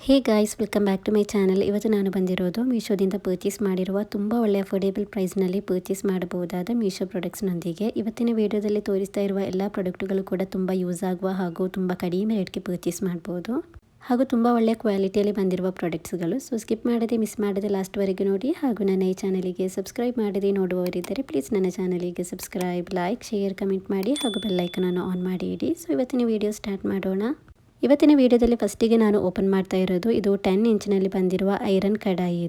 Hey guys, welcome back to my channel. ಇವತ್ತು ನಾನು ಬಂದಿರೋದು ಮೀಶೋದಿಂದ ಪರ್ಚೇಸ್ ಮಾಡಿರುವ ತುಂಬ ಒಳ್ಳೆ ಅಫೋರ್ಡೇಬಲ್ ಪ್ರೈಸ್ನಲ್ಲಿ ಪರ್ಚೇಸ್ ಮಾಡಬಹುದಾದ ಮೀಶೋ ಪ್ರಾಡಕ್ಟ್ಸ್ನೊಂದಿಗೆ. ಇವತ್ತಿನ ವಿಡಿಯೋದಲ್ಲಿ ತೋರಿಸ್ತಾ ಇರುವ ಎಲ್ಲ ಪ್ರಾಡಕ್ಟ್ಗಳು ಕೂಡ ತುಂಬ ಯೂಸ್ ಆಗುವ ಹಾಗೂ ತುಂಬ ಕಡಿಮೆ ರೇಟ್ಗೆ ಪರ್ಚೇಸ್ ಮಾಡ್ಬೋದು ಹಾಗೂ ತುಂಬ ಒಳ್ಳೆಯ ಕ್ವಾಲಿಟಿಯಲ್ಲಿ ಬಂದಿರುವ ಪ್ರಾಡಕ್ಟ್ಸ್ಗಳು. ಸೊ ಸ್ಕಿಪ್ ಮಾಡದೆ ಮಿಸ್ ಮಾಡದೆ ಲಾಸ್ಟ್ವರೆಗೆ ನೋಡಿ ಹಾಗೂ ನನ್ನ ಈ ಚಾನಲಿಗೆ ಸಬ್ಸ್ಕ್ರೈಬ್ ಮಾಡದೆ ನೋಡುವವರಿದ್ದರೆ ಪ್ಲೀಸ್ ನನ್ನ ಚಾನಲಿಗೆ ಸಬ್ಸ್ಕ್ರೈಬ್, ಲೈಕ್, ಶೇರ್, ಕಮೆಂಟ್ ಮಾಡಿ ಹಾಗೂ ಬೆಲ್ಲೈಕನನ್ನು ಆನ್ ಮಾಡಿ ಇಡಿ. ಸೊ ಇವತ್ತಿನ ವಿಡಿಯೋ ಸ್ಟಾರ್ಟ್ ಮಾಡೋಣ. ಇವತ್ತಿನ ವಿಡಿಯೋದಲ್ಲಿ ಫಸ್ಟಿಗೆ ನಾನು ಓಪನ್ ಮಾಡ್ತಾ ಇರೋದು ಇದು 10 ಇಂಚಿನಲ್ಲಿ ಬಂದಿರುವ ಐರನ್ ಕಡಾಯಿ.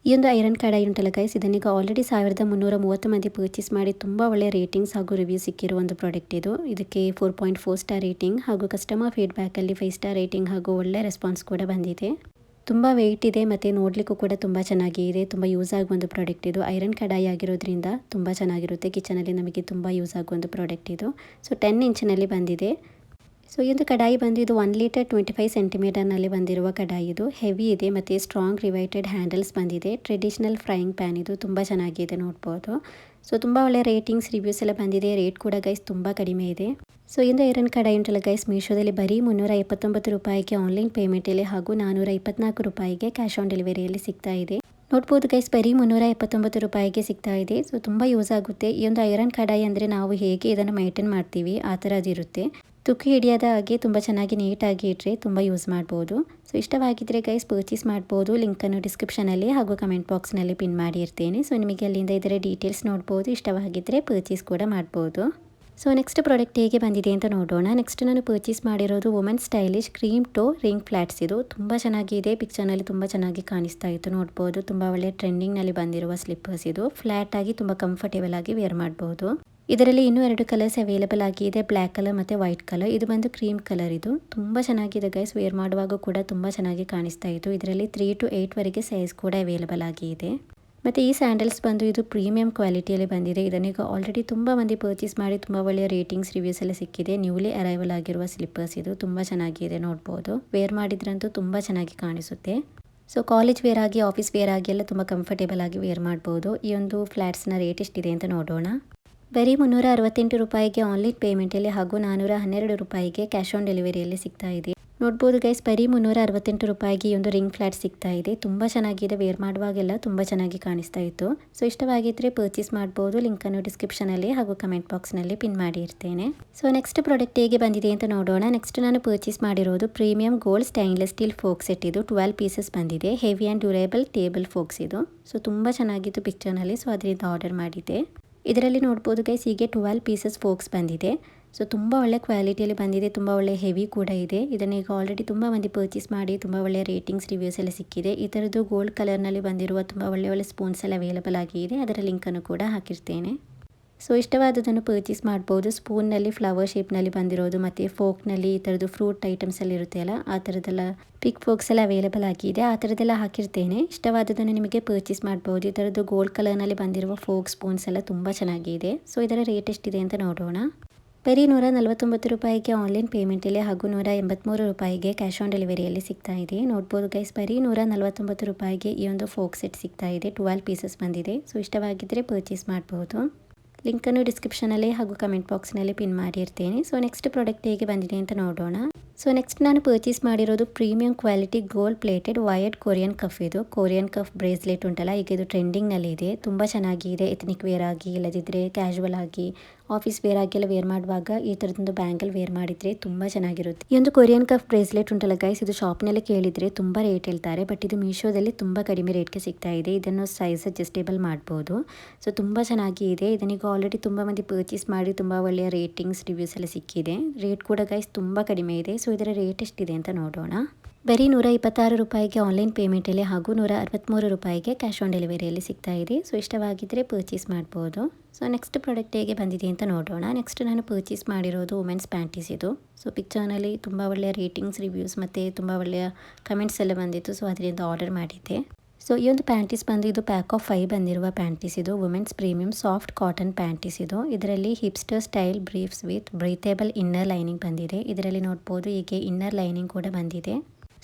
ಈ ಒಂದು ಐರನ್ ಕಡಾಯಿ ಉಂಟಲ್ಲ ಗೈಸ್, ಇದನ್ನೀಗ ಆಲ್ರೆಡಿ 1330 ಮಂದಿ ಪರ್ಚೇಸ್ ಮಾಡಿ ತುಂಬ ಒಳ್ಳೆಯ ರೇಟಿಂಗ್ಸ್ ಹಾಗೂ ರಿವ್ಯೂ ಸಿಕ್ಕಿರುವ ಒಂದು ಪ್ರಾಡಕ್ಟ್ ಇದು. ಇದಕ್ಕೆ 4.4 ಸ್ಟಾರ್ ರೇಟಿಂಗ್ ಹಾಗೂ ಕಸ್ಟಮರ್ ಫೀಡ್ಬ್ಯಾಕಲ್ಲಿ 5 ಸ್ಟಾರ್ ರೇಟಿಂಗ್ ಹಾಗೂ ಒಳ್ಳೆ ರೆಸ್ಪಾನ್ಸ್ ಕೂಡ ಬಂದಿದೆ. ತುಂಬ ವೆಯ್ಟ್ ಇದೆ ಮತ್ತು ನೋಡಲಿಕ್ಕೂ ಕೂಡ ತುಂಬ ಚೆನ್ನಾಗಿದೆ. ತುಂಬ ಯೂಸ್ ಆಗುವ ಒಂದು ಪ್ರಾಡಕ್ಟ್ ಇದು. ಐರನ್ ಕಡಾಯಿ ಆಗಿರೋದ್ರಿಂದ ತುಂಬ ಚೆನ್ನಾಗಿರುತ್ತೆ. ಕಿಚನಲ್ಲಿ ನಮಗೆ ತುಂಬ ಯೂಸ್ ಆಗುವ ಒಂದು ಪ್ರಾಡಕ್ಟ್ ಇದು. ಸೊ 10 ಇಂಚಿನಲ್ಲಿ ಬಂದಿದೆ. ಸೊ ಈ ಒಂದು ಕಡಾಯಿ ಬಂದು ಇದು 1 ಲೀಟರ್ 25 ಸೆಂಟಿಮೀಟರ್ನಲ್ಲಿ ಬಂದಿರುವ ಕಡಾಯಿ. ಇದು ಹೆವಿ ಇದೆ ಮತ್ತು ಸ್ಟ್ರಾಂಗ್ ರಿವೈಟೆಡ್ ಹ್ಯಾಂಡಲ್ಸ್ ಬಂದಿದೆ. ಟ್ರೆಡಿಷನಲ್ ಫ್ರೈಯಿಂಗ್ ಪ್ಯಾನ್ ಇದು. ತುಂಬ ಚೆನ್ನಾಗಿದೆ ನೋಡ್ಬೋದು. ಸೊ ತುಂಬ ಒಳ್ಳೆ ರೇಟಿಂಗ್ಸ್ ರಿವ್ಯೂಸ್ ಎಲ್ಲ ಬಂದಿದೆ. ರೇಟ್ ಕೂಡ ಗೈಸ್ ತುಂಬ ಕಡಿಮೆ ಇದೆ. ಸೊ ಇಂದು ಐರನ್ ಕಡಾಯಿ ಉಂಟಲ್ಲ ಗೈಸ್, ಮೀಶೋದಲ್ಲಿ ಬರೀ 379 ರೂಪಾಯಿಗೆ ಆನ್ಲೈನ್ ಪೇಮೆಂಟಲ್ಲಿ ಹಾಗೂ 424 ರೂಪಾಯಿಗೆ ಕ್ಯಾಶ್ ಆನ್ ಡೆಲಿವರಿಯಲ್ಲಿ ಸಿಗ್ತಾ ಇದೆ. ನೋಡ್ಬೋದು ಗೈಸ್, ಬರೀ 379 ರೂಪಾಯಿಗೆ ಸಿಗ್ತಾ ಇದೆ. ಸೊ ತುಂಬ ಯೂಸ್ ಆಗುತ್ತೆ. ಈ ಒಂದು ಐರನ್ ಕಡಾಯಿ ಅಂದರೆ ನಾವು ಹೇಗೆ ಇದನ್ನು ಮೈಂಟೈನ್ ಮಾಡ್ತೀವಿ ಆ ಥರ ಅದಿರುತ್ತೆ. ತುಕ್ಕಿ ಹಿಡಿಯೋದ ಹಾಗೆ ತುಂಬ ಚೆನ್ನಾಗಿ ನೀಟಾಗಿ ಇಟ್ಟರೆ ತುಂಬ ಯೂಸ್ ಮಾಡ್ಬೋದು. ಸೊ ಇಷ್ಟವಾಗಿದ್ದರೆ ಗೈಸ್ ಪರ್ಚೇಸ್ ಮಾಡ್ಬೋದು. ಲಿಂಕನ್ನು ಡಿಸ್ಕ್ರಿಪ್ಷನಲ್ಲಿ ಹಾಗೂ ಕಮೆಂಟ್ ಬಾಕ್ಸ್ನಲ್ಲಿ ಪಿನ್ ಮಾಡಿರ್ತೇನೆ. ಸೊ ನಿಮಗೆ ಅಲ್ಲಿಂದ ಇದರ ಡೀಟೇಲ್ಸ್ ನೋಡ್ಬೋದು. ಇಷ್ಟವಾಗಿದ್ದರೆ ಪರ್ಚೇಸ್ ಕೂಡ ಮಾಡ್ಬೋದು. ಸೊ ನೆಕ್ಸ್ಟ್ ಪ್ರಾಡಕ್ಟ್ ಹೇಗೆ ಬಂದಿದೆ ಅಂತ ನೋಡೋಣ. ನೆಕ್ಸ್ಟ್ ನಾನು ಪರ್ಚೇಸ್ ಮಾಡಿರೋದು ವುಮೆನ್ ಸ್ಟೈಲಿಶ್ ಕ್ರೀಮ್ ಟೋ ರಿಂಗ್ ಫ್ಲಾಟ್ಸ್. ಇದು ತುಂಬ ಚೆನ್ನಾಗಿದೆ. ಪಿಕ್ಚರ್ನಲ್ಲಿ ತುಂಬ ಚೆನ್ನಾಗಿ ಕಾಣಿಸ್ತಾ ಇತ್ತು ನೋಡ್ಬೋದು. ತುಂಬ ಒಳ್ಳೆ ಟ್ರೆಂಡಿಂಗ್ನಲ್ಲಿ ಬಂದಿರುವ ಸ್ಲಿಪ್ಪರ್ಸ್ ಇದು. ಫ್ಲಾಟ್ ಆಗಿ ತುಂಬ ಕಂಫರ್ಟೇಬಲ್ ಆಗಿ ವೇರ್ ಮಾಡ್ಬೋದು. ಇದರಲ್ಲಿ ಇನ್ನೂ 2 ಕಲರ್ಸ್ ಅವೈಲೇಬಲ್ ಆಗಿದೆ, ಬ್ಲ್ಯಾಕ್ ಕಲರ್ ಮತ್ತು ವೈಟ್ ಕಲರ್. ಇದು ಬಂದು ಕ್ರೀಮ್ ಕಲರ್. ಇದು ತುಂಬ ಚೆನ್ನಾಗಿದೆ ಗೈಸ್. ವೇರ್ ಮಾಡುವಾಗ ಕೂಡ ತುಂಬ ಚೆನ್ನಾಗಿ ಕಾಣಿಸ್ತಾ ಇತ್ತು. ಇದರಲ್ಲಿ 3 to 8 ವರೆಗೆ ಸೈಜ್ ಕೂಡ ಅವೈಲೇಬಲ್ ಆಗಿದೆ. ಮತ್ತು ಈ ಸ್ಯಾಂಡಲ್ಸ್ ಬಂದು ಇದು ಪ್ರೀಮಿಯಂ ಕ್ವಾಲಿಟಿಯಲ್ಲಿ ಬಂದಿದೆ. ಇದನ್ನೀಗ ಆಲ್ರೆಡಿ ತುಂಬ ಮಂದಿ ಪರ್ಚೇಸ್ ಮಾಡಿ ತುಂಬ ಒಳ್ಳೆಯ ರೇಟಿಂಗ್ಸ್ ರಿವ್ಯೂಸ್ ಎಲ್ಲ ಸಿಕ್ಕಿದೆ. ನ್ಯೂಲಿ ಅರೈವಲ್ ಆಗಿರುವ ಸ್ಲಿಪ್ಪರ್ಸ್ ಇದು. ತುಂಬ ಚೆನ್ನಾಗಿದೆ ನೋಡ್ಬೋದು. ವೇರ್ ಮಾಡಿದ್ರಂತೂ ತುಂಬ ಚೆನ್ನಾಗಿ ಕಾಣಿಸುತ್ತೆ. ಸೊ ಕಾಲೇಜ್ ವೇರ್ ಆಗಿ, ಆಫೀಸ್ ವೇರ್ ಆಗಿ ಎಲ್ಲ ತುಂಬ ಕಂಫರ್ಟೇಬಲ್ ಆಗಿ ವೇರ್ ಮಾಡ್ಬೋದು. ಈ ಒಂದು ಫ್ಲಾಟ್ಸ್ನ ರೇಟ್ ಎಷ್ಟಿದೆ ಅಂತ ನೋಡೋಣ. ಬರೀ 368 ರೂಪಾಯಿಗೆ ಆನ್ಲೈನ್ ಪೇಮೆಂಟಲ್ಲಿ ಹಾಗೂ 412 ರೂಪಾಯಿಗೆ ಕ್ಯಾಶ್ ಆನ್ ಡೆಲಿವರಿಯಲ್ಲಿ ಸಿಗ್ತಾ ಇದೆ. ನೋಡ್ಬೋದು ಗೈಸ್, ಬರೀ 368 ರೂಪಾಯಿಗೆ ಈ ಒಂದು ರಿಂಗ್ ಫ್ಲಾಟ್ ಸಿಗ್ತಾ ಇದೆ. ತುಂಬ ಚೆನ್ನಾಗಿದೆ. ವೇರ್ ಮಾಡುವಾಗೆಲ್ಲ ತುಂಬ ಚೆನ್ನಾಗಿ ಕಾಣಿಸ್ತಾ ಇತ್ತು. ಸೊ ಇಷ್ಟವಾಗಿದ್ದರೆ ಪರ್ಚೇಸ್ ಮಾಡ್ಬೋದು. ಲಿಂಕನ್ನು ಡಿಸ್ಕ್ರಿಪ್ಷನಲ್ಲಿ ಹಾಗೂ ಕಮೆಂಟ್ ಬಾಕ್ಸ್ನಲ್ಲಿ ಪಿನ್ ಮಾಡಿರ್ತೇನೆ. ಸೊ ನೆಕ್ಸ್ಟ್ ಪ್ರಾಡಕ್ಟ್ ಹೇಗೆ ಬಂದಿದೆ ಅಂತ ನೋಡೋಣ. ನೆಕ್ಸ್ಟ್ ನಾನು ಪರ್ಚೇಸ್ ಮಾಡಿರೋದು premium gold stainless steel folk set. ಇದು 12 ಪೀಸಸ್ ಬಂದಿದೆ. Heavy and durable table forks ಇದು. ಸೊ ತುಂಬ ಚೆನ್ನಾಗಿತ್ತು ಪಿಕ್ಚರ್ನಲ್ಲಿ. ಸೊ ಅದರಿಂದ ಆರ್ಡರ್ ಮಾಡಿದೆ. ಇದರಲ್ಲಿ ನೋಡ್ಬೋದು ಗೈಸ್, ಹೀಗೆ 12 ಪೀಸಸ್ ಫೋಕ್ಸ್ ಬಂದಿದೆ. ಸೊ ತುಂಬ ಒಳ್ಳೆ ಕ್ವಾಲಿಟಿಯಲ್ಲಿ ಬಂದಿದೆ. ತುಂಬ ಒಳ್ಳೆ ಹೆವಿ ಕೂಡ ಇದೆ. ಇದನ್ನೀಗ ಆಲ್ರೆಡಿ ತುಂಬ ಮಂದಿ ಪರ್ಚೇಸ್ ಮಾಡಿ ತುಂಬ ಒಳ್ಳೆಯ ರೇಟಿಂಗ್ಸ್ ರಿವ್ಯೂಸ್ ಎಲ್ಲ ಸಿಕ್ಕಿದೆ. ಈ ಥರದ್ದು ಗೋಲ್ಡ್ ಕಲರ್ನಲ್ಲಿ ಬಂದಿರುವ ತುಂಬ ಒಳ್ಳೆ ಸ್ಪೂನ್ಸ್ ಎಲ್ಲ ಅವೈಲೇಬಲ್ ಆಗಿದೆ. ಅದರ ಲಿಂಕನ್ನು ಕೂಡ ಹಾಕಿರ್ತೇನೆ. ಸೊ ಇಷ್ಟವಾದದನ್ನು ಪರ್ಚೇಸ್ ಮಾಡ್ಬೋದು. ಸ್ಪೂನ್ನಲ್ಲಿ ಫ್ಲವರ್ ಶೇಪ್ನಲ್ಲಿ ಬಂದಿರೋದು ಮತ್ತು ಫೋಕ್ನಲ್ಲಿ ಈ ಥರದ್ದು ಫ್ರೂಟ್ ಐಟಮ್ಸ್ ಎಲ್ಲ ಇರುತ್ತೆ ಅಲ್ಲ, ಆ ಥರದ್ದೆಲ್ಲ ಪಿಕ್ ಫೋಕ್ಸ್ ಎಲ್ಲ ಅವೈಲೇಬಲ್ ಆಗಿದೆ. ಆ ಥರದ್ದೆಲ್ಲ ಹಾಕಿರ್ತೇನೆ. ಇಷ್ಟವಾದದನ್ನು ನಿಮಗೆ ಪರ್ಚೇಸ್ ಮಾಡ್ಬೋದು. ಈ ಥರದ್ದು ಗೋಲ್ಡ್ ಕಲರ್ನಲ್ಲಿ ಬಂದಿರುವ ಫೋಕ್ ಸ್ಪೂನ್ಸ್ ಎಲ್ಲ ತುಂಬ ಚೆನ್ನಾಗಿದೆ. ಸೊ ಇದರ ರೇಟ್ ಎಷ್ಟಿದೆ ಅಂತ ನೋಡೋಣ. ಬರೀ 149 ರೂಪಾಯಿಗೆ ಆನ್ಲೈನ್ ಪೇಮೆಂಟಲ್ಲಿ ಹಾಗೂ 183 ರೂಪಾಯಿಗೆ ಕ್ಯಾಶ್ ಆನ್ ಡೆಲಿವರಿಯಲ್ಲಿ ಸಿಗ್ತಾ ಇದೆ. ನೋಡ್ಬೋದು ಗೈಸ್, ಬರೀ 149 ರೂಪಾಯಿಗೆ ಈ ಒಂದು ಫೋಕ್ ಸೆಟ್ ಸಿಗ್ತಾ ಇದೆ. 12 ಪೀಸಸ್ ಬಂದಿದೆ. ಸೊ ಇಷ್ಟವಾಗಿದ್ದರೆ ಪರ್ಚೇಸ್ ಮಾಡ್ಬೋದು. ಲಿಂಕನ್ನು ಡಿಸ್ಕ್ರಿಪ್ಷನಲ್ಲಿ ಹಾಗೂ ಕಮೆಂಟ್ ಬಾಕ್ಸ್ನಲ್ಲಿ ಪಿನ್ ಮಾಡಿರ್ತೇನೆ. ಸೊ ನೆಕ್ಸ್ಟ್ ಪ್ರಾಡಕ್ಟ್ ಹೇಗೆ ಬಂದಿದೆ ಅಂತ ನೋಡೋಣ. ಸೊ ನೆಕ್ಸ್ಟ್ ನಾನು ಪರ್ಚೇಸ್ ಮಾಡಿರೋದು premium quality gold plated wired Korean cuff. ಇದು ಕೊರಿಯನ್ ಕಫ್ ಬ್ರೇಸ್ಲೆಟ್ ಉಂಟಲ್ಲ, ಈಗ ಇದು ಟ್ರೆಂಡಿಂಗ್ನಲ್ಲಿ ಇದೆ. ತುಂಬ ಚೆನ್ನಾಗಿದೆ. ಎಥನಿಕ್ ವೇರ್ ಆಗಿ, ಇಲ್ಲದಿದ್ದರೆ ಕ್ಯಾಶುವಲ್ ಆಗಿ, ಆಫೀಸ್ ವೇರ್ ಆಗಿ ಎಲ್ಲ ವೇರ್ ಮಾಡುವಾಗ ಈ ಥರದೊಂದು ಬ್ಯಾಂಗಲ್ ವೇರ್ ಮಾಡಿದರೆ ತುಂಬ ಚೆನ್ನಾಗಿರುತ್ತೆ. ಈ ಒಂದು ಕೊರಿಯನ್ ಕಫ್ ಬ್ರೇಸ್ಲೆಟ್ ಉಂಟಲ್ಲ ಗೈಸ್, ಇದು ಶಾಪ್ನಲ್ಲಿ ಕೇಳಿದರೆ ತುಂಬ ರೇಟ್ ಹೇಳ್ತಾರೆ. ಬಟ್ ಇದು ಮೀಶೋದಲ್ಲಿ ತುಂಬ ಕಡಿಮೆ ರೇಟ್ಗೆ ಸಿಗ್ತಾ ಇದೆ. ಇದನ್ನು ಸೈಜ್ ಅಡ್ಜಸ್ಟೇಬಲ್ ಮಾಡ್ಬೋದು. ಸೊ ತುಂಬ ಚೆನ್ನಾಗಿ ಇದೆ. ಇದನ್ನೀಗ ಆಲ್ರೆಡಿ ತುಂಬ ಮಂದಿ ಪರ್ಚೇಸ್ ಮಾಡಿ ತುಂಬ ಒಳ್ಳೆಯ ರೇಟಿಂಗ್ಸ್ ರಿವ್ಯೂಸ್ ಎಲ್ಲ ಸಿಕ್ಕಿದೆ. ರೇಟ್ ಕೂಡ ಗೈಸ್ ತುಂಬ ಕಡಿಮೆ ಇದೆ. ಸೊ ಇದರ ರೇಟ್ ಎಷ್ಟಿದೆ ಅಂತ ನೋಡೋಣ. ಬರೀ 126 ರೂಪಾಯಿಗೆ ಆನ್ಲೈನ್ ಪೇಮೆಂಟಲ್ಲಿ ಹಾಗೂ 163 ರೂಪಾಯಿಗೆ ಕ್ಯಾಶ್ ಆನ್ ಡೆಲಿವರಿಯಲ್ಲಿ ಸಿಗ್ತಾ ಇದೆ. ಸೊ ಇಷ್ಟವಾಗಿದ್ದರೆ ಪರ್ಚೇಸ್ ಮಾಡ್ಬೋದು. ಸೊ ನೆಕ್ಸ್ಟ್ ಪ್ರಾಡಕ್ಟ್ ಹೇಗೆ ಬಂದಿದೆ ಅಂತ ನೋಡೋಣ. ನೆಕ್ಸ್ಟ್ ನಾನು ಪರ್ಚೇಸ್ ಮಾಡಿರೋದು ವುಮೆನ್ಸ್ ಪ್ಯಾಂಟೀಸ್. ಇದು ಸೊ ಪಿಕ್ಚರ್ನಲ್ಲಿ ತುಂಬ ಒಳ್ಳೆಯ ರೇಟಿಂಗ್ಸ್ ರಿವ್ಯೂಸ್ ಮತ್ತು ತುಂಬ ಒಳ್ಳೆಯ ಕಮೆಂಟ್ಸ್ ಎಲ್ಲ ಬಂದಿತ್ತು. ಸೊ ಅದರಿಂದ ಆರ್ಡರ್ ಮಾಡಿದ್ದೆ. ಸೊ ಈ ಒಂದು ಪ್ಯಾಂಟೀಸ್ ಬಂದು ಇದು ಪ್ಯಾಕ್ ಆಫ್ 5 ಬಂದಿರುವ ಪ್ಯಾಂಟೀಸ್. ಇದು women's premium soft cotton panties. ಇದು ಇದರಲ್ಲಿ hipster style briefs with breathable inner lining ಬಂದಿದೆ. ಇದರಲ್ಲಿ ನೋಡ್ಬೋದು ಹೀಗೆ ಇನ್ನರ್ ಲೈನಿಂಗ್ ಕೂಡ ಬಂದಿದೆ.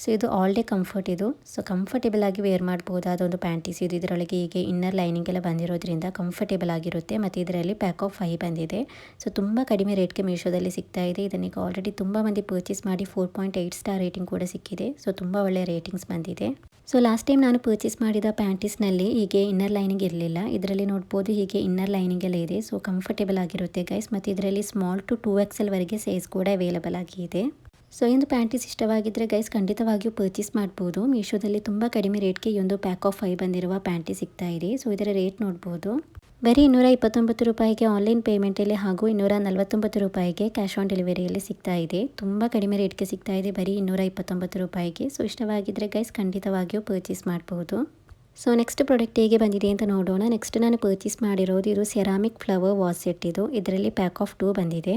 ಸೊ ಇದು ಆಲ್ ಡೇ ಕಂಫರ್ಟ್ ಇದು. ಸೊ ಕಂಫರ್ಟೇಬಲ್ ಆಗಿ ವೇರ್ ಮಾಡ್ಬೋದಾದ ಒಂದು ಪ್ಯಾಂಟೀಸ್ ಇದು. ಇದರೊಳಗೆ ಹೀಗೆ ಇನ್ನರ್ ಲೈನಿಂಗ್ ಎಲ್ಲ ಬಂದಿರೋದ್ರಿಂದ ಕಂಫರ್ಟೇಬಲ್ ಆಗಿರುತ್ತೆ. ಮತ್ತು ಇದರಲ್ಲಿ ಪ್ಯಾಕ್ ಆಫ್ 5 ಬಂದಿದೆ. ಸೊ ತುಂಬ ಕಡಿಮೆ ರೇಟ್ಗೆ ಮೀಶೋದಲ್ಲಿ ಸಿಗ್ತಾ ಇದೆ. ಇದನ್ನೀಗ ಆಲ್ರೆಡಿ ತುಂಬ ಮಂದಿ ಪರ್ಚೇಸ್ ಮಾಡಿ 4.8 ಸ್ಟಾರ್ ರೇಟಿಂಗ್ ಕೂಡ ಸಿಕ್ಕಿದೆ. ಸೊ ತುಂಬ ಒಳ್ಳೆಯ ರೇಟಿಂಗ್ಸ್ ಬಂದಿದೆ. ಸೊ ಲಾಸ್ಟ್ ಟೈಮ್ ನಾನು ಪರ್ಚೇಸ್ ಮಾಡಿದ ಪ್ಯಾಂಟೀಸ್ನಲ್ಲಿ ಹೀಗೆ ಇನ್ನರ್ ಲೈನಿಂಗ್ ಇರಲಿಲ್ಲ. ಇದರಲ್ಲಿ ನೋಡ್ಬೋದು ಹೀಗೆ ಇನ್ನರ್ ಲೈನಿಂಗ್ ಎಲ್ಲ ಇದೆ. ಸೊ ಕಂಫರ್ಟೇಬಲ್ ಆಗಿರುತ್ತೆ ಗೈಸ್. ಮತ್ತು ಇದರಲ್ಲಿ ಸ್ಮಾಲ್ ಟು 2XL ವರೆಗೆ ಸೈಜ್ ಕೂಡ ಅವೈಲೇಬಲ್ ಆಗಿದೆ. ಸೊ ಈ ಒಂದು ಪ್ಯಾಂಟೀಸ್ ಇಷ್ಟವಾಗಿದ್ದರೆ ಗೈಸ್ ಖಂಡಿತವಾಗಿಯೂ ಪರ್ಚೇಸ್ ಮಾಡ್ಬೋದು. ಮೀಶೋದಲ್ಲಿ ತುಂಬ ಕಡಿಮೆ ರೇಟ್ಗೆ ಈ ಒಂದು ಪ್ಯಾಕ್ ಆಫ್ 5 ಬಂದಿರುವ ಪ್ಯಾಂಟಿ ಸಿಗ್ತಾ ಇದೆ. ಸೊ ಇದರ ರೇಟ್ ನೋಡ್ಬೋದು. ಬರೀ 229 ರೂಪಾಯಿಗೆ ಆನ್ಲೈನ್ ಪೇಮೆಂಟಲ್ಲಿ ಹಾಗೂ 249 ರೂಪಾಯಿಗೆ ಕ್ಯಾಶ್ ಆನ್ ಡೆಲಿವರಿಯಲ್ಲಿ ಸಿಗ್ತಾ ಇದೆ. ತುಂಬ ಕಡಿಮೆ ರೇಟ್ಗೆ ಸಿಗ್ತಾ ಇದೆ ಬರೀ 229 ರೂಪಾಯಿಗೆ. ಸೊ ಇಷ್ಟವಾಗಿದ್ದರೆ ಗೈಸ್ ಖಂಡಿತವಾಗಿಯೂ ಪರ್ಚೇಸ್ ಮಾಡ್ಬೋದು. ಸೊ ನೆಕ್ಸ್ಟ್ ಪ್ರಾಡಕ್ಟ್ ಹೇಗೆ ಬಂದಿದೆ ಅಂತ ನೋಡೋಣ. ನೆಕ್ಸ್ಟ್ ನಾನು ಪರ್ಚೇಸ್ ಮಾಡಿರೋದು ಇದು ಸೆರಾಮಿಕ್ ಫ್ಲವರ್ ವಾಸ್ ಸೆಟ್ ಇದು. ಇದರಲ್ಲಿ ಪ್ಯಾಕ್ ಆಫ್ 2 ಬಂದಿದೆ.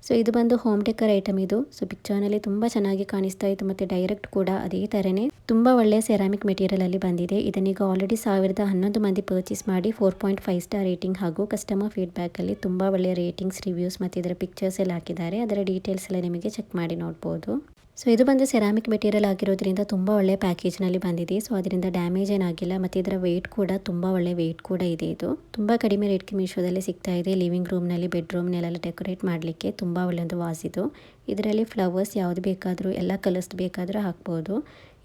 ಸೊ ಇದು ಬಂದು ಹೋಮ್ ಡೆಕರ್ ಐಟಮ್ ಇದು. ಸೊ ಪಿಕ್ಚರ್ನಲ್ಲಿ ತುಂಬ ಚೆನ್ನಾಗಿ ಕಾಣಿಸ್ತಾ ಇತ್ತು ಮತ್ತು ಡೈರೆಕ್ಟ್ ಕೂಡ ಅದೇ ಥರನೇ ತುಂಬ ಒಳ್ಳೆಯ ಸೆರಾಮಿಕ್ ಮೆಟೀರಿಯಲಲ್ಲಿ ಬಂದಿದೆ. ಇದನ್ನೀಗ ಆಲ್ರೆಡಿ 1011 ಮಂದಿ ಪರ್ಚೇಸ್ ಮಾಡಿ 4.5 ಸ್ಟಾರ್ ರೇಟಿಂಗ್ ಹಾಗೂ ಕಸ್ಟಮರ್ ಫೀಡ್ಬ್ಯಾಕಲ್ಲಿ ತುಂಬ ಒಳ್ಳೆಯ ರೇಟಿಂಗ್ಸ್, ರಿವ್ಯೂಸ್ ಮತ್ತು ಇದರ ಪಿಕ್ಚರ್ಸ್ ಎಲ್ಲ ಹಾಕಿದ್ದಾರೆ. ಅದರ ಡೀಟೇಲ್ಸ್ ಎಲ್ಲ ನಿಮಗೆ ಚೆಕ್ ಮಾಡಿ ನೋಡ್ಬೋದು. ಸೊ ಇದು ಬಂದು ಸೆರಾಮಿಕ್ ಮೆಟೀರಿಯಲ್ ಆಗಿರೋದ್ರಿಂದ ತುಂಬ ಒಳ್ಳೆಯ ಪ್ಯಾಕೇಜ್ನಲ್ಲಿ ಬಂದಿದೆ. ಸೊ ಅದರಿಂದ ಡ್ಯಾಮೇಜ್ ಏನಾಗಿಲ್ಲ ಮತ್ತು ಇದರ ವೆಯ್ಟ್ ಕೂಡ ತುಂಬ ಒಳ್ಳೆಯ ವೆಯ್ಟ್ ಕೂಡ ಇದೆ. ಇದು ತುಂಬ ಕಡಿಮೆ ರೇಟ್ಗೆ ಮೀಶೋದಲ್ಲಿ ಸಿಗ್ತಾ ಇದೆ. ಲಿವಿಂಗ್ ರೂಮ್ನಲ್ಲಿ, ಬೆಡ್ರೂಮ್ನೆಲ್ಲ ಡೆಕೋರೇಟ್ ಮಾಡಲಿಕ್ಕೆ ತುಂಬ ಒಳ್ಳೆಯದು ವಾಸ್ ಇದು. ಇದರಲ್ಲಿ ಫ್ಲವರ್ಸ್ ಯಾವುದು ಬೇಕಾದರೂ ಎಲ್ಲ ಕಲರ್ಸ್ ಬೇಕಾದರೂ ಹಾಕ್ಬೋದು.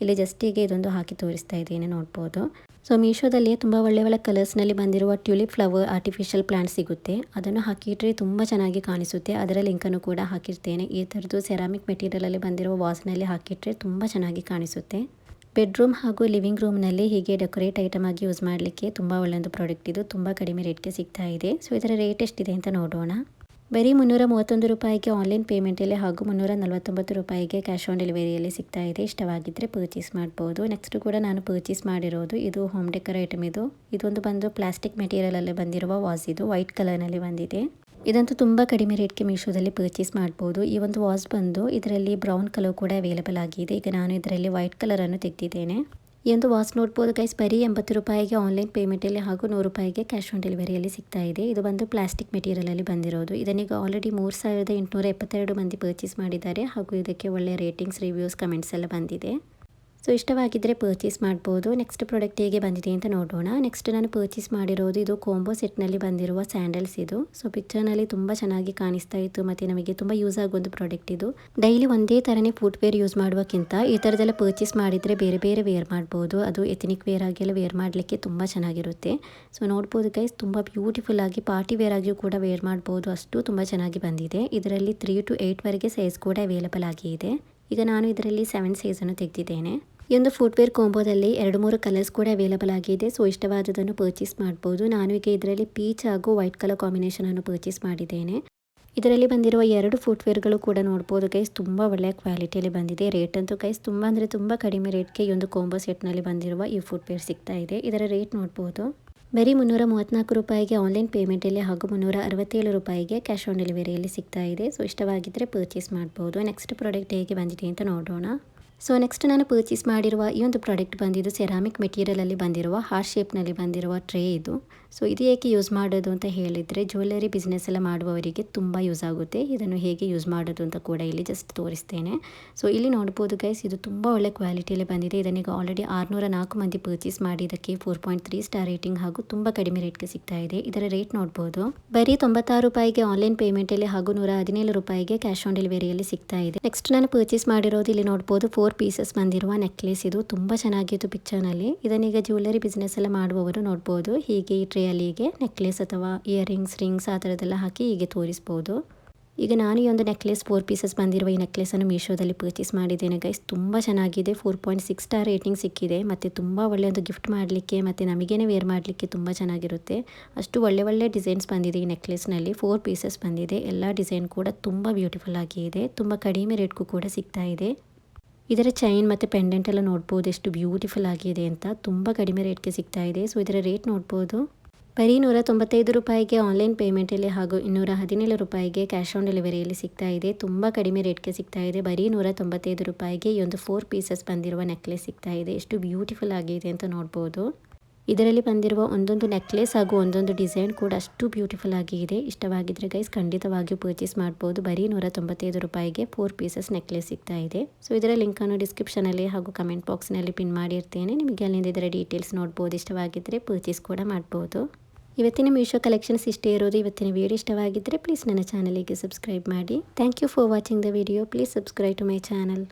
ಇಲ್ಲಿ ಜಸ್ಟಿಗೆ ಇದೊಂದು ಹಾಕಿ ತೋರಿಸ್ತಾ ಇದ್ದೀನಿ ನೋಡ್ಬೋದು. ಸೊ ಮೀಶೋದಲ್ಲಿ ತುಂಬ ಒಳ್ಳೆಯ ಕಲರ್ಸ್ನಲ್ಲಿ ಬಂದಿರುವ ಟ್ಯೂಲಿಪ್ ಫ್ಲವರ್ ಆರ್ಟಿಫಿಷಿಯಲ್ ಪ್ಲಾಂಟ್ ಸಿಗುತ್ತೆ. ಅದನ್ನು ಹಾಕಿಟ್ರೆ ತುಂಬ ಚೆನ್ನಾಗಿ ಕಾಣಿಸುತ್ತೆ. ಅದರ ಲಿಂಕನ್ನು ಕೂಡ ಹಾಕಿರ್ತೇನೆ. ಈ ಥರದ್ದು ಸೆರಾಮಿಕ್ ಮೆಟೀರಿಯಲಲ್ಲಿ ಬಂದಿರುವ ವಾಸ್ನಲ್ಲಿ ಹಾಕಿಟ್ರೆ ತುಂಬ ಚೆನ್ನಾಗಿ ಕಾಣಿಸುತ್ತೆ. ಬೆಡ್ರೂಮ್ ಹಾಗೂ ಲಿವಿಂಗ್ ರೂಮ್ನಲ್ಲಿ ಹೀಗೆ ಡೆಕೋರೇಟ್ ಐಟಮ್ ಆಗಿ ಯೂಸ್ ಮಾಡಲಿಕ್ಕೆ ತುಂಬ ಒಳ್ಳೆಯದು ಪ್ರಾಡಕ್ಟ್ ಇದು. ತುಂಬ ಕಡಿಮೆ ರೇಟ್ಗೆ ಸಿಗ್ತಾ ಇದೆ. ಸೊ ಇದರ ರೇಟ್ ಎಷ್ಟಿದೆ ಅಂತ ನೋಡೋಣ. ಬರೀ 331 ರೂಪಾಯಿಗೆ ಆನ್ಲೈನ್ ಪೇಮೆಂಟಲ್ಲಿ ಹಾಗೂ 349 ರೂಪಾಯಿಗೆ ಕ್ಯಾಶ್ ಆನ್ ಡೆಲಿವರಿಯಲ್ಲಿ ಸಿಗ್ತಾ ಇದೆ. ಇಷ್ಟವಾಗಿದ್ದರೆ ಪರ್ಚೇಸ್ ಮಾಡ್ಬೋದು. ನೆಕ್ಸ್ಟ್ ಕೂಡ ನಾನು ಪರ್ಚೇಸ್ ಮಾಡಿರೋದು ಇದು ಹೋಮ್ ಡೆಕರ್ ಐಟಮ್ ಇದು. ಇದೊಂದು ಬಂದು ಪ್ಲಾಸ್ಟಿಕ್ ಮೆಟೀರಿಯಲಲ್ಲಿ ಬಂದಿರುವ ವಾಸ್ ಇದು. ವೈಟ್ ಕಲರ್ನಲ್ಲಿ ಬಂದಿದೆ. ಇದಂತೂ ತುಂಬ ಕಡಿಮೆ ರೇಟ್ಗೆ ಮೀಶೋದಲ್ಲಿ ಪರ್ಚೇಸ್ ಮಾಡ್ಬೋದು. ಈ ಒಂದು ವಾಸ್ ಬಂದು ಇದರಲ್ಲಿ ಬ್ರೌನ್ ಕಲರ್ ಕೂಡ ಅವೈಲೇಬಲ್ ಆಗಿದೆ. ಈಗ ನಾನು ಇದರಲ್ಲಿ ವೈಟ್ ಕಲರನ್ನು ತೆಗೆದಿದ್ದೇನೆ. ಈ ಒಂದು ವಾಸ್ ನೋಡ್ಬೋದು ಗೈಸ್ ಬರೀ 80 ರೂಪಾಯಿಗೆ ಆನ್ಲೈನ್ ಪೇಮೆಂಟಲ್ಲಿ ಹಾಗೂ 100 ರೂಪಾಯಿಗೆ ಕ್ಯಾಶ್ ಆನ್ ಡೆಲಿವರಿಯಲ್ಲಿ ಸಿಗ್ತಾ ಇದೆ. ಇದು ಬಂದು ಪ್ಲಾಸ್ಟಿಕ್ ಮೆಟೀರಿಯಲಲ್ಲಿ ಬಂದಿರೋದು. ಇದನ್ನೀಗ ಆಲ್ರೆಡಿ 3872 ಮಂದಿ ಪರ್ಚೇಸ್ ಮಾಡಿದ್ದಾರೆ ಹಾಗೂ ಇದಕ್ಕೆ ಒಳ್ಳೆಯ ರೇಟಿಂಗ್ಸ್, ರಿವ್ಯೂಸ್, ಕಮೆಂಟ್ಸ್ ಎಲ್ಲ ಬಂದಿದೆ. ಸೊ ಇಷ್ಟವಾಗಿದ್ದರೆ ಪರ್ಚೇಸ್ ಮಾಡ್ಬೋದು. ನೆಕ್ಸ್ಟ್ ಪ್ರಾಡಕ್ಟ್ ಹೇಗೆ ಬಂದಿದೆ ಅಂತ ನೋಡೋಣ. ನೆಕ್ಸ್ಟ್ ನಾನು ಪರ್ಚೇಸ್ ಮಾಡಿರೋದು ಇದು ಕೋಂಬೋ ಸೆಟ್ನಲ್ಲಿ ಬಂದಿರುವ ಸ್ಯಾಂಡಲ್ಸ್ ಇದು. ಸೊ ಪಿಕ್ಚರ್ನಲ್ಲಿ ತುಂಬ ಚೆನ್ನಾಗಿ ಕಾಣಿಸ್ತಾ ಇತ್ತು ಮತ್ತು ನಮಗೆ ತುಂಬ ಯೂಸ್ ಆಗುವಂಥ ಪ್ರಾಡಕ್ಟ್ ಇದು. ಡೈಲಿ ಒಂದೇ ಥರನೇ ಫುಟ್ವೇರ್ ಯೂಸ್ ಮಾಡುವಕ್ಕಿಂತ ಈ ಥರದೆಲ್ಲ ಪರ್ಚೇಸ್ ಮಾಡಿದರೆ ಬೇರೆ ಬೇರೆ ವೇರ್ ಮಾಡ್ಬೋದು. ಅದು ಎಥನಿಕ್ ವೇರ್ ಆಗಿ ವೇರ್ ಮಾಡಲಿಕ್ಕೆ ತುಂಬ ಚೆನ್ನಾಗಿರುತ್ತೆ. ಸೊ ನೋಡ್ಬೋದು ಗೈಸ್ ತುಂಬ ಬ್ಯೂಟಿಫುಲ್ ಆಗಿ ಪಾರ್ಟಿ ವೇರ್ ಆಗಿಯೂ ಕೂಡ ವೇರ್ ಮಾಡ್ಬೋದು. ಅಷ್ಟು ತುಂಬ ಚೆನ್ನಾಗಿ ಬಂದಿದೆ. ಇದರಲ್ಲಿ 3 to 8 ವರೆಗೆ ಸೈಜ್ ಕೂಡ ಅವೈಲೇಬಲ್ ಆಗಿದೆ. ಈಗ ನಾನು ಇದರಲ್ಲಿ 7 ಸೈಜನ್ನು ತೆಗೆದಿದ್ದೇನೆ. ಈ ಒಂದು ಫುಟ್ವೇರ್ ಕಾಂಬೋದಲ್ಲಿ 2-3 ಕಲರ್ಸ್ ಕೂಡ ಅವೈಲೇಬಲ್ ಆಗಿದೆ. ಸೊ ಇಷ್ಟವಾದದನ್ನು ಪರ್ಚೇಸ್ ಮಾಡ್ಬೋದು. ನಾನು ಈಗ ಇದರಲ್ಲಿ ಪೀಚ್ ಹಾಗೂ ವೈಟ್ ಕಲರ್ ಕಾಂಬಿನೇಷನನ್ನು ಪರ್ಚೇಸ್ ಮಾಡಿದ್ದೇನೆ. ಇದರಲ್ಲಿ ಬಂದಿರುವ 2 ಫುಟ್ವೇರ್ಗಳು ಕೂಡ ನೋಡ್ಬೋದು ಗೈಸ್ ತುಂಬ ಒಳ್ಳೆಯ ಕ್ವಾಲಿಟಿಯಲ್ಲಿ ಬಂದಿದೆ. ರೇಟ್ ಅಂತೂ ಗೈಸ್ ತುಂಬ ಅಂದರೆ ತುಂಬ ಕಡಿಮೆ ರೇಟ್ಗೆ ಈ ಒಂದು ಕಾಂಬೋ ಸೆಟ್ನಲ್ಲಿ ಬಂದಿರುವ ಈ ಫುಟ್ವೇರ್ ಸಿಗ್ತಾ ಇದೆ. ಇದರ ರೇಟ್ ನೋಡ್ಬೋದು. ಬರೀ 334 ರೂಪಾಯಿಗೆ ಆನ್ಲೈನ್ ಪೇಮೆಂಟಲ್ಲಿ ಹಾಗೂ 367 ರೂಪಾಯಿಗೆ ಕ್ಯಾಶ್ ಆನ್ ಡೆಲಿವರಿಯಲ್ಲಿ ಸಿಗ್ತಾ ಇದೆ. ಸೊ ಇಷ್ಟವಾಗಿದ್ದರೆ ಪರ್ಚೇಸ್ ಮಾಡ್ಬೋದು. ನೆಕ್ಸ್ಟ್ ಪ್ರಾಡಕ್ಟ್ ಹೇಗೆ ಬಂದಿದೆ ಅಂತ ನೋಡೋಣ. ಸೊ ನೆಕ್ಸ್ಟ್ ನಾನು ಪರ್ಚೇಸ್ ಮಾಡಿರುವ ಈ ಒಂದು ಪ್ರಾಡಕ್ಟ್ ಬಂದಿದ್ದು ಸೆರಾಮಿಕ್ ಮೆಟೀರಿಯಲಲ್ಲಿ ಬಂದಿರುವ ಹಾರ್ಟ್ ಶೇಪ್ನಲ್ಲಿ ಬಂದಿರುವ ಟ್ರೇ ಇದು. ಸೊ ಇದು ಏಕೆ ಯೂಸ್ ಮಾಡೋದು ಅಂತ ಹೇಳಿದರೆ ಜ್ಯುವೆಲ್ಲರಿ ಬಿಸ್ನೆಸ್ ಎಲ್ಲ ಮಾಡುವವರಿಗೆ ತುಂಬ ಯೂಸ್ ಆಗುತ್ತೆ. ಇದನ್ನು ಹೇಗೆ ಯೂಸ್ ಮಾಡೋದು ಅಂತ ಕೂಡ ಇಲ್ಲಿ ಜಸ್ಟ್ ತೋರಿಸ್ತೇನೆ. ಸೊ ಇಲ್ಲಿ ನೋಡ್ಬೋದು ಗೈಸ್ ಇದು ತುಂಬ ಒಳ್ಳೆ ಕ್ವಾಲಿಟಿಯಲ್ಲಿ ಬಂದಿದೆ. ಇದನ್ನೀಗ ಆಲ್ರೆಡಿ 604 ಮಂದಿ ಪರ್ಚೇಸ್ ಮಾಡಿ ಇದಕ್ಕೆ 4.3 ಸ್ಟಾರ್ ರೇಟಿಂಗ್ ಹಾಗೂ ತುಂಬ ಕಡಿಮೆ ರೇಟ್ಗೆ ಸಿಗ್ತಾ ಇದೆ. ಇದರ ರೇಟ್ ನೋಡ್ಬೋದು. ಬರೀ 96 ರೂಪಾಯಿಗೆ ಆನ್ಲೈನ್ ಪೇಮೆಂಟಲ್ಲಿ ಹಾಗೂ 117 ರೂಪಾಯಿಗೆ ಕ್ಯಾಶ್ ಆನ್ ಡೆಲಿವರಿಯಲ್ಲಿ ಸಿಗ್ತಾ ಇದೆ. ನೆಕ್ಸ್ಟ್ ನಾನು ಪರ್ಚೇಸ್ ಮಾಡಿರೋದು ಇಲ್ಲಿ ನೋಡ್ಬೋದು 4 ಪೀಸಸ್ ಬಂದಿರುವ ನೆಕ್ಲೆಸ್ ಇದು. ತುಂಬ ಚೆನ್ನಾಗಿತ್ತು ಪಿಕ್ಚರ್ನಲ್ಲಿ. ಇದನ್ನೀಗ ಜ್ಯುವೆಲ್ಲರಿ ಬಿಸ್ನೆಸ್ ಎಲ್ಲ ಮಾಡುವವರು ನೋಡ್ಬೋದು. ಹೀಗೆ ಈ ಟ್ರೇಯಲ್ಲಿ ಹೀಗೆ ನೆಕ್ಲೆಸ್ ಅಥವಾ ಇಯರಿಂಗ್ಸ್, ರಿಂಗ್ಸ್ ಆ ಥರದ್ದೆಲ್ಲ ಹಾಕಿ ಹೀಗೆ ತೋರಿಸ್ಬೋದು. ಈಗ ನಾನು ಈ ಒಂದು ನೆಕ್ಲೆಸ್ 4 ಪೀಸಸ್ ಬಂದಿರುವ ಈ ನೆಕ್ಲೆಸನ್ನು ಮೀಶೋದಲ್ಲಿ ಪರ್ಚೇಸ್ ಮಾಡಿದ್ದೇನೆ ಗೈಸ್. ತುಂಬ ಚೆನ್ನಾಗಿದೆ. 4.6 ಸ್ಟಾರ್ ರೇಟಿಂಗ್ ಸಿಕ್ಕಿದೆ ಮತ್ತು ತುಂಬ ಒಳ್ಳೆಯ ಒಂದು ಗಿಫ್ಟ್ ಮಾಡಲಿಕ್ಕೆ ಮತ್ತು ನಮಗೇನೆ ವೇರ್ ಮಾಡಲಿಕ್ಕೆ ತುಂಬ ಚೆನ್ನಾಗಿರುತ್ತೆ. ಅಷ್ಟು ಒಳ್ಳೆ ಡಿಸೈನ್ಸ್ ಬಂದಿದೆ ಈ ನೆಕ್ಲೆಸ್ನಲ್ಲಿ. 4 ಪೀಸಸ್ ಬಂದಿದೆ. ಎಲ್ಲ ಡಿಸೈನ್ ಕೂಡ ತುಂಬ ಬ್ಯೂಟಿಫುಲ್ ಆಗಿದೆ. ತುಂಬ ಕಡಿಮೆ ರೇಟ್ಗೂ ಕೂಡ ಸಿಗ್ತಾ ಇದೆ. ಇದರ ಚೈನ್ ಮತ್ತು ಪೆಂಡೆಂಟ್ ಎಲ್ಲ ನೋಡ್ಬೋದು ಎಷ್ಟು ಬ್ಯೂಟಿಫುಲ್ ಆಗಿದೆ ಅಂತ. ತುಂಬ ಕಡಿಮೆ ರೇಟ್ಗೆ ಸಿಗ್ತಾ ಇದೆ. ಸೊ ಇದರ ರೇಟ್ ನೋಡ್ಬೋದು. ಬರೀ 195 ರೂಪಾಯಿಗೆ ಆನ್ಲೈನ್ ಪೇಮೆಂಟಲ್ಲಿ ಹಾಗೂ 217 ರೂಪಾಯಿಗೆ ಕ್ಯಾಶ್ ಆನ್ ಡೆಲಿವರಿಯಲ್ಲಿ ಸಿಗ್ತಾ ಇದೆ. ತುಂಬ ಕಡಿಮೆ ರೇಟ್ಗೆ ಸಿಗ್ತಾ ಇದೆ. ಬರೀ 195 ರೂಪಾಯಿಗೆ ಈ ಒಂದು 4 ಪೀಸಸ್ ಬಂದಿರುವ ನೆಕ್ಲೆಸ್ ಸಿಗ್ತಾ ಇದೆ. ಎಷ್ಟು ಬ್ಯೂಟಿಫುಲ್ ಆಗಿದೆ ಅಂತ ನೋಡ್ಬೋದು. ಇದರಲ್ಲಿ ಬಂದಿರುವ ಒಂದೊಂದು ನೆಕ್ಲೆಸ್ ಹಾಗೂ ಒಂದೊಂದು ಡಿಸೈನ್ ಕೂಡ ಅಷ್ಟು ಬ್ಯೂಟಿಫುಲ್ ಆಗಿದೆ. ಇಷ್ಟವಾಗಿದ್ರೆ ಗೈಸ್ ಖಂಡಿತವಾಗಿಯೂ ಪರ್ಚೇಸ್ ಮಾಡ್ಬೋದು. ಬರೀ 195 ರೂಪಾಯಿಗೆ 4 ಪೀಸಸ್ ನೆಕ್ಲೆಸ್ ಸಿಗ್ತಾ ಇದೆ. ಸೊ ಇದರ ಲಿಂಕನ್ನು ಡಿಸ್ಕ್ರಿಪ್ಷನಲ್ಲಿ ಹಾಗೂ ಕಮೆಂಟ್ ಬಾಕ್ಸ್ನಲ್ಲಿ ಪಿನ್ ಮಾಡಿರ್ತೇನೆ. ನಿಮಗೆ ಅಲ್ಲಿಂದ ಇದರ ಡೀಟೇಲ್ಸ್ ನೋಡ್ಬೋದು. ಇಷ್ಟವಾಗಿದ್ದರೆ ಪರ್ಚೇಸ್ ಕೂಡ ಮಾಡ್ಬೋದು. ಇವತ್ತಿನ ಮೀಶೋ ಕಲೆಕ್ಷನ್ಸ್ ಇಷ್ಟೇ ಇರೋದು. ಇವತ್ತಿನ ವಿಡಿಯೋ ಇಷ್ಟವಾಗಿದ್ದರೆ ಪ್ಲೀಸ್ ನನ್ನ ಚಾನಲಿಗೆ ಸಬ್ಸ್ಕ್ರೈಬ್ ಮಾಡಿ. Thank you for watching the video. Please subscribe to my channel.